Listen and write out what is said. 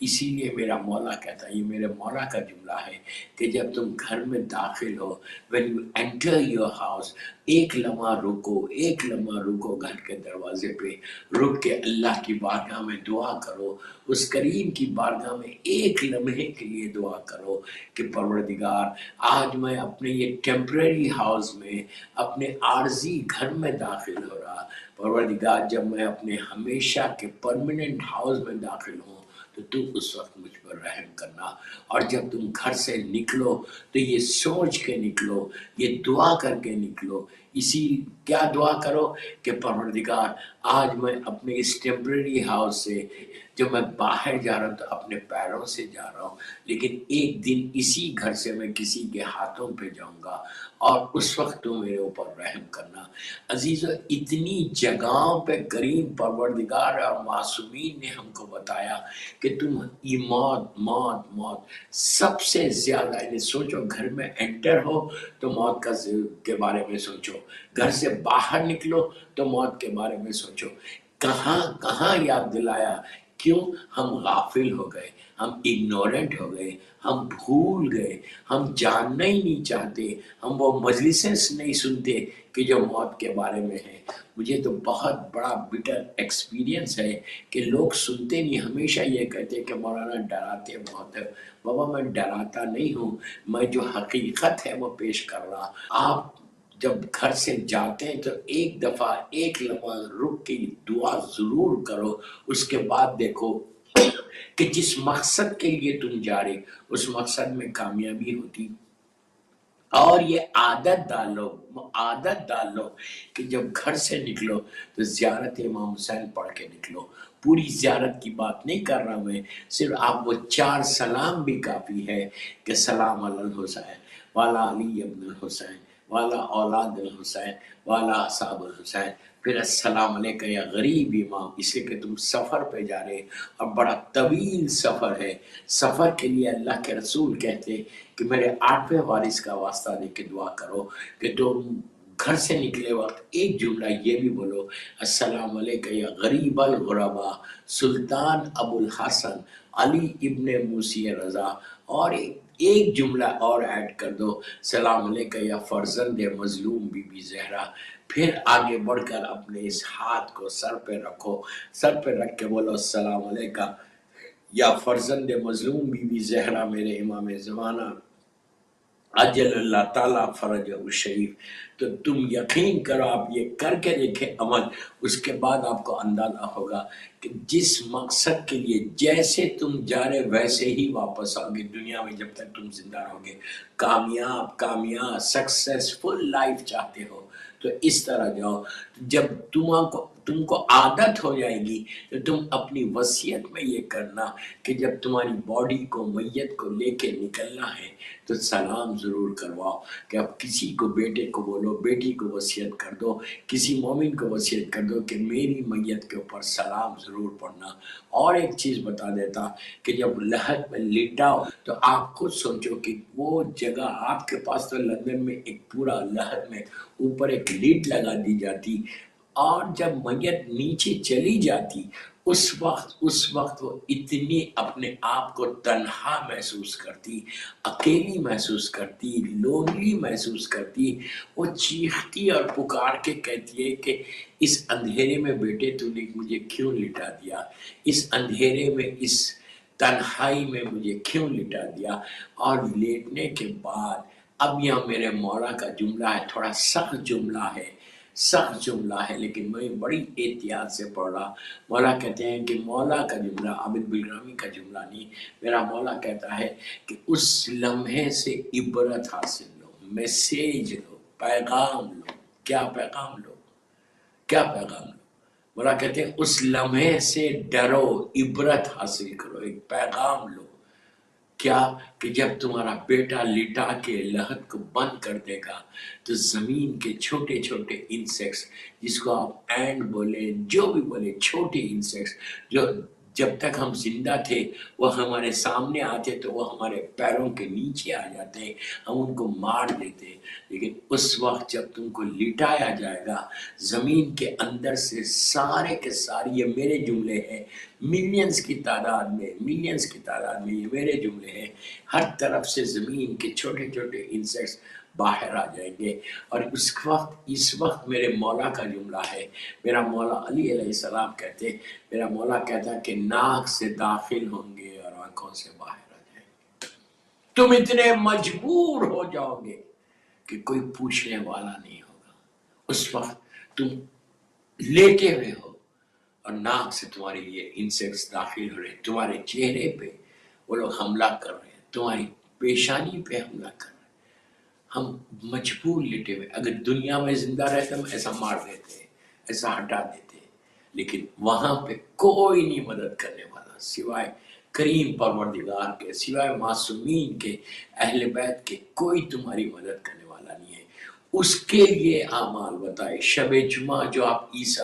اسی لیے میرا مولا کہتا ہے، یہ میرے مولا کا جملہ ہے کہ جب تم گھر میں داخل ہو، when you enter your house، ایک لمحہ رکو، ایک لمحہ رکو، گھر کے دروازے پہ رک کے اللہ کی بارگاہ میں دعا کرو، اس کریم کی بارگاہ میں ایک لمحے کے لیے دعا کرو کہ پروردگار آج میں اپنے یہ ٹیمپریری ہاؤس میں، اپنے عارضی گھر میں داخل ہو رہا، پروردگار جب میں اپنے ہمیشہ کے پرماننٹ ہاؤس میں داخل ہوں تو تو اس وقت مجھ پر رحم کرنا، اور جب تم گھر سے نکلو تو یہ سوچ کے نکلو، یہ دعا کر کے نکلو، اسی کیا دعا کرو کہ پروردگار آج میں اپنے اس ٹیمپریری ہاؤس سے جب میں باہر جا رہا ہوں تو اپنے پیروں سے جا رہا ہوں، لیکن ایک دن اسی گھر سے میں کسی کے ہاتھوں پہ جاؤں گا، اور اس وقت تو میرے اوپر رحم کرنا۔ عزیزو، اتنی جگہوں پہ کریم پروردگار اور معصومین نے ہم کو بتایا کہ تم یہ موت موت موت سب سے زیادہ، یعنی سوچو گھر میں انٹر ہو تو موت کے بارے میں سوچو، گھر سے باہر نکلو تو موت کے بارے میں سوچو، کہاں کہاں یاد دلایا۔ کیوں ہم غافل ہو گئے، ہم اگنورنٹ ہو گئے، ہم بھول گئے، ہم جاننا ہی نہیں چاہتے، ہم وہ مجلسیں نہیں سنتے کہ جو موت کے بارے میں ہے۔ مجھے تو بہت بڑا بٹر ایکسپیرینس ہے کہ لوگ سنتے نہیں، ہمیشہ یہ کہتے کہ مولانا ڈراتے بہت ہے۔ بابا میں ڈراتا نہیں ہوں، میں جو حقیقت ہے وہ پیش کر رہا۔ آپ جب گھر سے جاتے ہیں تو ایک دفعہ ایک لمحہ رک کے دعا ضرور کرو، اس کے بعد دیکھو کہ جس مقصد کے لیے تم جا رہے اس مقصد میں کامیابی ہوتی۔ اور یہ عادت ڈال لو کہ جب گھر سے نکلو تو زیارت امام حسین پڑھ کے نکلو۔ پوری زیارت کی بات نہیں کر رہا میں، صرف آپ وہ 4 سلام بھی کافی ہے کہ سلام علی الحسین والا علی ابن الحسین والا اولاد الحسین والا اصحاب الحسین، پھر السلام علیکہ یا غریب امام، اس لیے کہ تم سفر پہ جا رہے اور بڑا طویل سفر ہے۔ سفر کے لیے اللہ کے رسول کہتے کہ میرے 8ویں وارث کا واسطہ دے کے دعا کرو کہ تم گھر سے نکلے وقت ایک جملہ یہ بھی بولو، السلام علیکہ یا غریب الغرباء سلطان ابو الحسن علی ابن موسی رضا، اور ایک جملہ اور ایڈ کر دو، سلام علیکہ یا فرزند مظلوم بی بی زہرا۔ پھر آگے بڑھ کر اپنے اس ہاتھ کو سر پہ رکھو، سر پہ رکھ کے بولو السلام علیکہ یا فرزند مظلوم بی بی زہرا میرے امام زمانہ عجل اللہ تعالیٰ فرج الشریف۔ تو تم یقین کرو، آپ یہ کر کے دیکھیں عمل، اس کے بعد آپ کو اندازہ ہوگا کہ جس مقصد کے لیے جیسے تم جا رہے ویسے ہی واپس آؤ گے دنیا میں جب تک تم زندہ رہو گے۔ کامیاب سکسیسفل لائف چاہتے ہو تو اس طرح جاؤ۔ جب تم کو عادت ہو جائے گی تو تم اپنی وصیت میں یہ کرنا کہ جب تمہاری باڈی کو، میت کو لے کے نکلنا ہے تو سلام ضرور کرواؤ، کہ اب کسی کو، بیٹے کو بولو، بیٹی کو وصیت کر دو، کسی مومن کو وصیت کر دو کہ میری میت کے اوپر سلام ضرور پڑھنا۔ اور ایک چیز بتا دیتا کہ جب لحد میں لیٹاؤ تو آپ خود سوچو کہ وہ جگہ آپ کے پاس، تو لندن میں ایک پورا لحد میں اوپر ایک لیڈ لگا دی جاتی، اور جب میت نیچے چلی جاتی اس وقت وہ اتنی اپنے آپ کو تنہا محسوس کرتی، اکیلی محسوس کرتی، لونلی محسوس کرتی۔ وہ چیختی اور پکار کے کہتی ہے کہ اس اندھیرے میں بیٹے تو نے مجھے کیوں لٹا دیا، اس اندھیرے میں، اس تنہائی میں مجھے کیوں لٹا دیا۔ اور لیٹنے کے بعد اب یہاں میرے مولا کا جملہ ہے، تھوڑا سخت جملہ ہے لیکن میں بڑی احتیاط سے پڑھ رہا۔ مولا کہتے ہیں کہ مولا کا جملہ، عابد بالگرامی کا جملہ نہیں، میرا مولا کہتا ہے کہ اس لمحے سے عبرت حاصل لو، میسیج لو، پیغام لو۔ کیا پیغام لو؟ مولا کہتے ہیں اس لمحے سے ڈرو، عبرت حاصل کرو، ایک پیغام لو۔ کیا؟ کہ جب تمہارا بیٹا لٹا کے لحد کو بند کر دے گا تو زمین کے چھوٹے چھوٹے انسیکٹس، جس کو آپ اینٹ بولے، جو بھی بولے، چھوٹے انسیکٹس جو جب تک ہم زندہ تھے وہ ہمارے سامنے آتے تو وہ ہمارے پیروں کے نیچے آ جاتے، ہم ان کو مار دیتے، لیکن اس وقت جب تم کو لٹایا جائے گا زمین کے اندر سے سارے کے سارے، یہ میرے جملے ہیں، ملینز کی تعداد میں یہ میرے جملے ہیں، ہر طرف سے زمین کے چھوٹے چھوٹے انسیکٹس باہر آ جائیں گے، اور اس وقت میرے مولا کا جملہ ہے، میرا مولا علی علیہ السلام کہتے، میرا مولا کہتا کہ ناک سے داخل ہوں گے اور آنکھوں سے باہر آ جائیں گے، تم اتنے مجبور ہو جاؤ گے کہ کوئی پوچھنے والا نہیں ہوگا، اس وقت تم لیٹے ہوئے ہو اور ناک سے تمہارے یہ انسیکٹس داخل ہو رہے ہیں، تمہارے چہرے پہ وہ لوگ حملہ کر رہے ہیں، تمہاری پیشانی پہ حملہ کر رہے ہیں، ہم مجبور لیٹے ہوئے، اگر دنیا میں زندہ رہتے ہم ایسا مار دیتے، ایسا ہٹا دیتے، لیکن وہاں پہ کوئی نہیں مدد کرنے والا سوائے کریم پروردگار کے، سوائے معصومین کے، اہل بیت کے، کوئی تمہاری مدد کرنے والا نہیں ہے۔ اس کے لیے اعمال بتائے، شب جمعہ جو آپ عیسیٰ